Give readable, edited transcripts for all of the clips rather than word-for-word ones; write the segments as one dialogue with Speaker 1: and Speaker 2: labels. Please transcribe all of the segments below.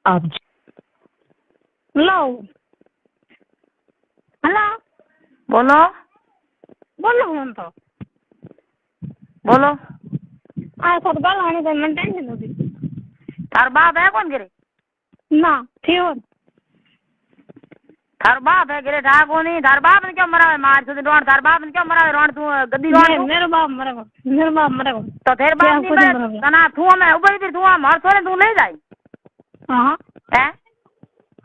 Speaker 1: आप लो हेलो
Speaker 2: बोलो
Speaker 1: बोलो हम तो
Speaker 2: बोलो
Speaker 1: आ सब गाल आने तो मन टेंशन होती
Speaker 2: थार बाप है कौन गिरे
Speaker 1: ना थियो
Speaker 2: थार बाप है गिरे था कौन नहीं थार बाप ने क्यों मरा है मार से रोड थार बाप ने क्यों मरा है रोड तू गद्दी रोड
Speaker 1: मेरे बाप मरे को
Speaker 2: तो तेरे बाप नहीं मरे तना तू मैं ऊपर भी तू मार सोरे तू ले जाए
Speaker 1: हां
Speaker 2: हैं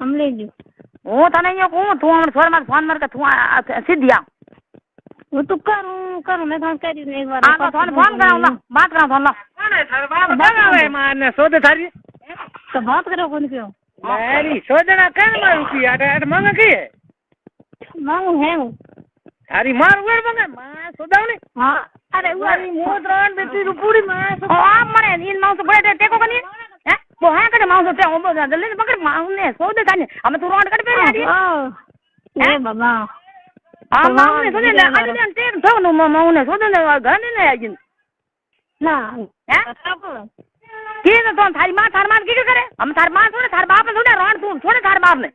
Speaker 1: हम ले जो
Speaker 2: वो तने यो को तू हम सोरे मत फोन मार के तू सीधिया
Speaker 1: वो तो करूं मैं फोन कर दी एक बार
Speaker 2: हां तो फोन कराऊं ना बात कराऊं फोन ला कौन है थार बाप लगावे मारने सोदे थारी
Speaker 1: तो बात करो कौन क्यों
Speaker 2: मेरी सोदना कन मारू की अट मांग की है
Speaker 1: मांगू है
Speaker 2: थारी मार उड़ मांगे मां सोदावनी
Speaker 1: हां अरे
Speaker 2: वारी मोद रान बेटी पूरी मां ओ आप मरे इन मां से बड़े टेको कनी हैं वो है कटे मां से ओ जल्दी पकड़ मां ने सोदे थाने हम तू रोड कट पे आ रही
Speaker 1: ए बाबा
Speaker 2: हां मां ने सोदे आज दिन टेक थो नो मां ने सोदे घर ने आई
Speaker 1: ना
Speaker 2: हैं की तो थारी मां थार मां की करे हम थार मां थोड़े थार बाप थोड़े रोड तू थोड़े थार बाप ने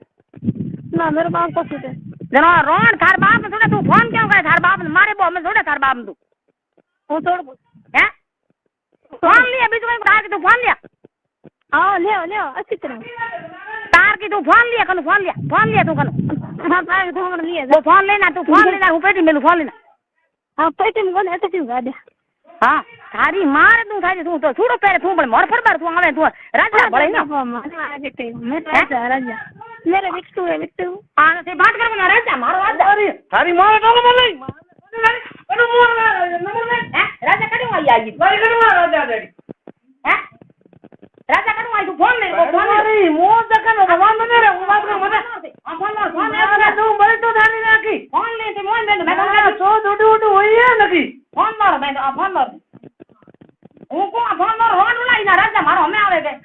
Speaker 1: ना मेरे बाप को सोते
Speaker 2: जना रोड थार बाप ने थोड़े तू फोन क्यों करे थार बाप ने मारे बो में थोड़े थार बाप तू
Speaker 1: वो छोड़
Speaker 2: हैं फोन लिया बीच में तार की तू फोन लिया
Speaker 1: हां ले अच्छी तरह
Speaker 2: तार की तू फोन लिया फोन लिया तू कनो
Speaker 1: हां तार तो हमने लिया
Speaker 2: वो फोन लेना तू फोन लेना हूं पेटी में फोन लेना
Speaker 1: हां पेटी में कोने ऐसे क्यों गाड़े
Speaker 2: हां थारी मार तू थारी तू तो छूड़ो पैर तू बड़े मोर पर बार तू आवे तू राजा बड़े ना
Speaker 1: मैं राजा मेरे विक्टू है विक्टू
Speaker 2: हां से बात करो ना राजा मारो राजा अरे थारी मार तो बोल नहीं कड़ू मोर नंबर में हैं राजा कड़ू आई भाई कड़ू राजा डैडी हैं राजा कड़ू आई तू फोन ले वो फोन अरे मोर देखनो भगवान ने रे बात कर मत फोन ले तू बड़े तो थारी राखी फोन ले ते मोन दे मैं तो सो उडू होई है नकी फोन मार मैं तो फोन मार उनको फोन मार रोड उलाई ना राजा मारो हमें आवे के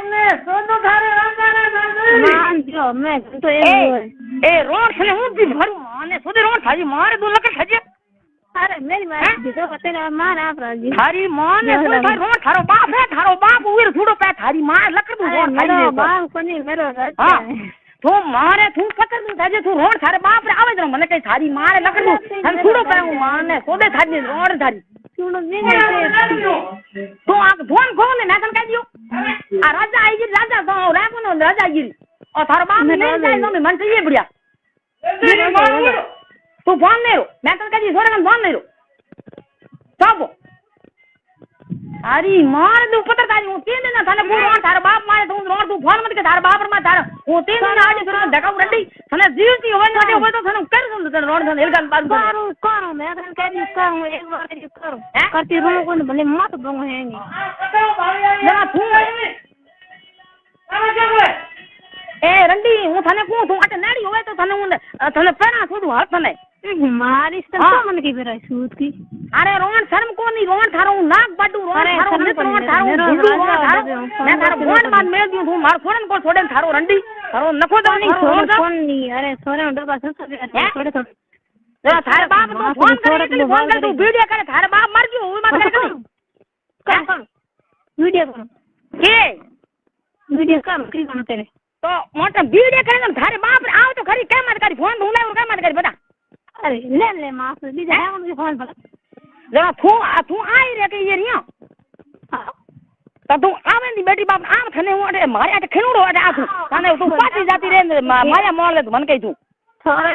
Speaker 2: ने सो तो थारे राजा ने
Speaker 1: मान जो मैं तो
Speaker 2: ए रोड से हूं भी भरू माने सोदे रोड थारी मार दो लके खजे
Speaker 1: अरे मेरी मां जो पते ना मार आप राजी
Speaker 2: थारी मां ने तो थारी रोड थारो बाप उर थोड़ो पे थारी मां लक दू रोड थारी
Speaker 1: मेरा बाप कोनी मेरो राजा
Speaker 2: तू मारे तू पकड़ दू थाजे तू रोड थारे बाप रे आवे जो मने कई थारी मारे लक दू हम थोड़ो पे माने सोदे थारी रोड थारी
Speaker 1: सुनो नहीं
Speaker 2: तू आ फोन खोल ना कन कह दियो आ राजा आई जी राजा तो राको न राजा जी और थारो बाप ने जाए तो मन चाहिए बढ़िया तू फोन ले रो मैं कल कह दी थोड़ा फोन ले रो सब अरे मार दू पता तारी वो तीन दिन थाने पूरो थारा बाप मारे तू रोड तू फोन मत के थारा बाप मा थारा वो तीन दिन आज थोड़ा धक्का रड्डी थाने जीवती होवे न होवे तो थाने कर सुन तो रोड थाने एलगन बात
Speaker 1: करो मैं कल कह दी करो एक बार करो करती रो को भले मत बंग हैंगी
Speaker 2: ना तू आवा क्या करे ए रंडी वो थाने को तू अटे नाड़ी होवे तो थाने पेना छोड़ू हाथ थाने
Speaker 1: मारी तो मन की बेरा सूत की
Speaker 2: अरे रोन शर्म को नहीं रोन थारो नाक बाडू रोन थारो नित रोन थारो गुडू रोन थारो मैं थारो फोन मान मेल दियो तू मार फोन को छोड़े थारो रंडी थारो नखो दो नहीं
Speaker 1: फोन नहीं अरे सोरे डब्बा सब थोड़े थोड़े
Speaker 2: जरा थारे बाप तो फोन करे तू वीडियो करे थारे बाप मर गयो वो मत करे
Speaker 1: कर वीडियो करो
Speaker 2: के
Speaker 1: वीडियो कर की करो तेरे
Speaker 2: तो मोटा वीडियो करे थारे बाप आओ तो खरी क्या मत करी फोन ढूंढे और क्या मत करी बता
Speaker 1: अरे ले माफ बीजा है उनके फोन पर
Speaker 2: जरा तू आई रे के ये रिया तो तू आवे नी बेटी बाप आम थने ओडे मारे अटे खिनुड़ो अटे आ तने तू पाटी जाती रे माया मोल ले मन कई तू
Speaker 1: थोड़े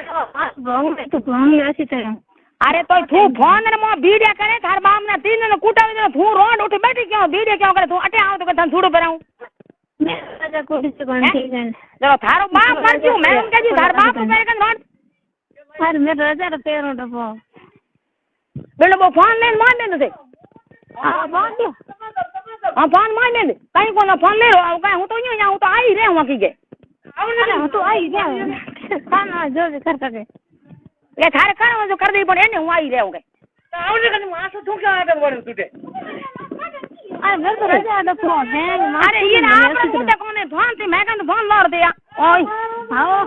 Speaker 1: तो भंग ऐसी तरह
Speaker 2: अरे तो तू फोन रे मो वीडियो करे थार बाप ने तीन ने कुटावे दे तू रोड उठ बैठी क्यों वीडियो क्यों करे तू अटे आव तो तन छूड़ो पेराऊ
Speaker 1: मैं राजा को से कौन ठीक है
Speaker 2: जरा थारो बाप मर क्यों मैं उनके जी थार बाप पे कन रोड
Speaker 1: अरे मेरा राजा रे पेरो डबो
Speaker 2: बेलो वो फोन ले मान दे दे
Speaker 1: हां बात दो
Speaker 2: हां फोन मान दे कहीं को ना फोन ले रो कहीं हूं तो यूं या हूं तो आई रे हूं की के
Speaker 1: अरे हूं तो आई रे खाना जो भी कर सके
Speaker 2: ये थारे कर जो कर दे पण एने हूं आई रे हूं के आवजे कन मासो तू क्या आटे बोल तुटे
Speaker 1: अरे मेरे तो राजा दा फोन है
Speaker 2: अरे ये आप मुझे कोने फोन थी मैं कन फोन लौट दिया ओए
Speaker 1: हां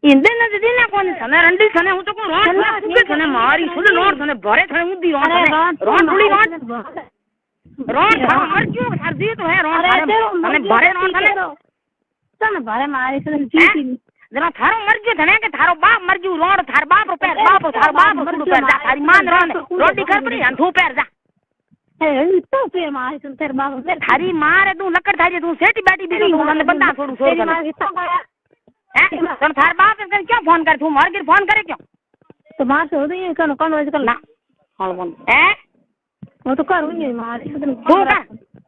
Speaker 2: इंदे न दीदी ना कौन थने रंडी थने हूं तो को रोड फुके थने मारी सुन रोड थने भरे थने मुद्दी रोड थने रोड थोड़ी रोड थारो मर क्यों थार दी तो है रोड थने भरे रोड थने
Speaker 1: भरे मारी सुन जीती
Speaker 2: जना थारो मर गयो थने के थारो बाप मर गयो रोड थार बाप पैर बाप थार बाप सुन पैर जा थारी मान रोडी कर पड़ी हन थू पैर जा
Speaker 1: ए तो पैर मारी सुन तेरे बाप मेरे
Speaker 2: थारी मारे तू लकड़ थारी तू सेटी बैठी भी तू मन बंदा छोड़ू छोड़ तन थार बाप के क्यों फोन कर तू मर गिर फोन करे क्यों
Speaker 1: तो मार से हो रही है कौन कौन वजह करना
Speaker 2: हां बोल ए
Speaker 1: वो तो करूं नहीं मार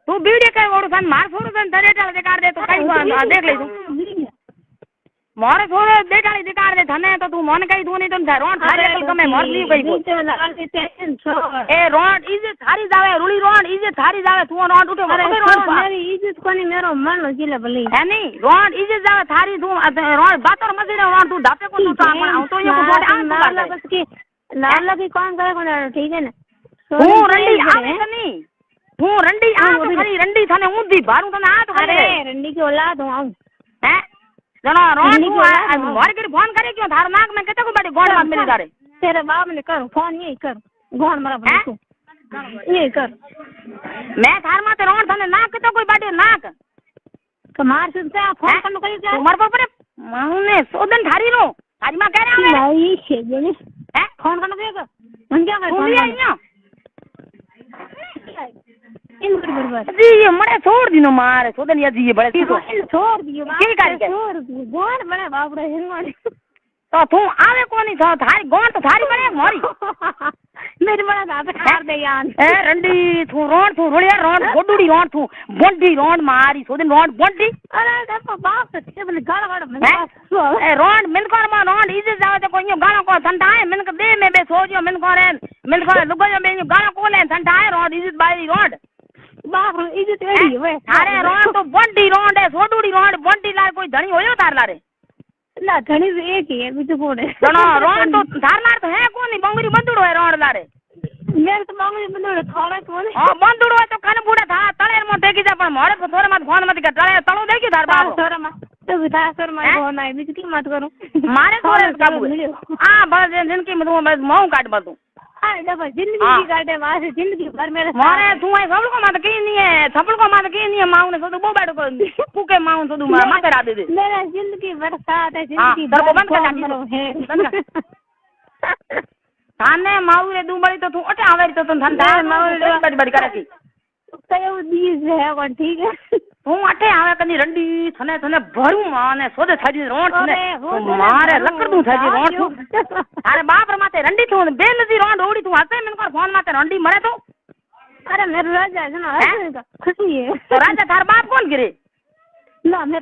Speaker 2: तू वीडियो कर ओड़ सन मार छोड़ सन धरे डाल दे काट दे तो कई देख ले तू मारे छोड़ दे डाली दिकार दे थने तो तू मन कई तू नहीं तो रोड थारे कल कमे मर ली कई ए रोड इजे थारी जावे रुली रोड इजे थारी जावे तू रोड उठे
Speaker 1: मेरी इज्जत कोनी मेरो मन लगिले भले
Speaker 2: है नहीं रोड इजे जावे थारी तू रोड बातर मजे रोड तू दापे को तू तो ये को बोले आ
Speaker 1: लाल बस की लाल की कौन करे कोन ठीक है ना
Speaker 2: तू रंडी आवे नहीं तू रंडी आ तो खरी रंडी थाने ऊंधी बारू तने आ तो
Speaker 1: अरे रंडी की औलाद हूं आऊं
Speaker 2: हैं जना रोड तू मर गिर फोन करे क्यों थार नाक में किते को बड़ी गोड़ मत मिली तारे
Speaker 1: तेरे बाप ने कर फोन यही कर गोड़ मरा तू यही कर
Speaker 2: मैं थार माते रोड थाने नाक तो कोई बाटे नाक
Speaker 1: कमार सुनते फोन करनो कई जा
Speaker 2: उमर पर माने सोदन थारी नो थारी मां कह रहा है
Speaker 1: भाई शेजने
Speaker 2: हैं
Speaker 1: फोन करनो के मन क्या कर
Speaker 2: फोन लिया
Speaker 1: इन बराबर
Speaker 2: जी ये मरे छोड़ दिनो मारे सोदन या जी ये बड़े ठीक
Speaker 1: छोड़ दियो
Speaker 2: की कर के
Speaker 1: छोड़ दियो गोड़ बड़े बाप रे हिरवाड़ी
Speaker 2: तो तू आवे कोनी था थारी गोड़ तो थारी बड़े मारी
Speaker 1: मेरे बड़ा दादा खार दे यार
Speaker 2: ए रंडी तू रोड़िया रोड गोडूडी रोड तू बोंडी रोड मारी सोदन रोड बोंडी
Speaker 1: अरे देखो बाप से बने गाल गाड़ में
Speaker 2: ए रोड मिल कर मा रोड इजे जावे तो कोई गाना को संताए मिल के दे में बे सोजो मिल को लुगो में गाना को ले संताए रोड इजे बाई रोड
Speaker 1: बाप रे इज्जत एड़ी वे
Speaker 2: अरे रोड तो बोंडी रोड है सोडूडी रोड बोंडी लार कोई धनी होयो तार लारे
Speaker 1: ना धनी एक ही है बिजू कोड़े
Speaker 2: जनो रोड तो धार लार तो है कोनी बंगरी बंदुड़ो है रोड लारे
Speaker 1: मेरे तो मांगली बंदुड़ो थोड़ा कोनी
Speaker 2: हां बंदुड़ो है तो कन बूढ़ा था तळेर मो देखी जा पण मोरे थोरे मत फोन मत कर तळे तळो देखी धार बाप
Speaker 1: थोरे मत तो विदा सर मैं फोन आई बिजू की मत करूं
Speaker 2: मारे थोरे काबू हां बस जिंदगी में तू बस मऊ काट बतू
Speaker 1: अरे देखो जिंदगी की काटे वास जिंदगी भर मेरे
Speaker 2: मारे तू है सब को मत की नहीं है सब को मत की नहीं है माऊ ने तो बो बैठ को फूके माऊ तो मत करा दे
Speaker 1: मेरा जिंदगी भर साथ है जिंदगी
Speaker 2: भर को बंद कर है थाने माऊ रे दुबड़ी तो तू अटे आवे तो तू धंधा माऊ रे बड़ी बड़ी करे की
Speaker 1: कयो दीज है कोन ठीक है
Speaker 2: तू अटे आवे कनी रंडी थने भरू माने सोदे थाजी रोड थने मारे लकड़ तू थाजी रोड तू अरे बाप रे माते रंडी तू बेल दी रोड ओडी तू हसे मन को फोन माते रंडी मरे तो
Speaker 1: अरे मेरे राजा है ना खुशी है
Speaker 2: तो राजा थार बाप कौन गिरे
Speaker 1: ना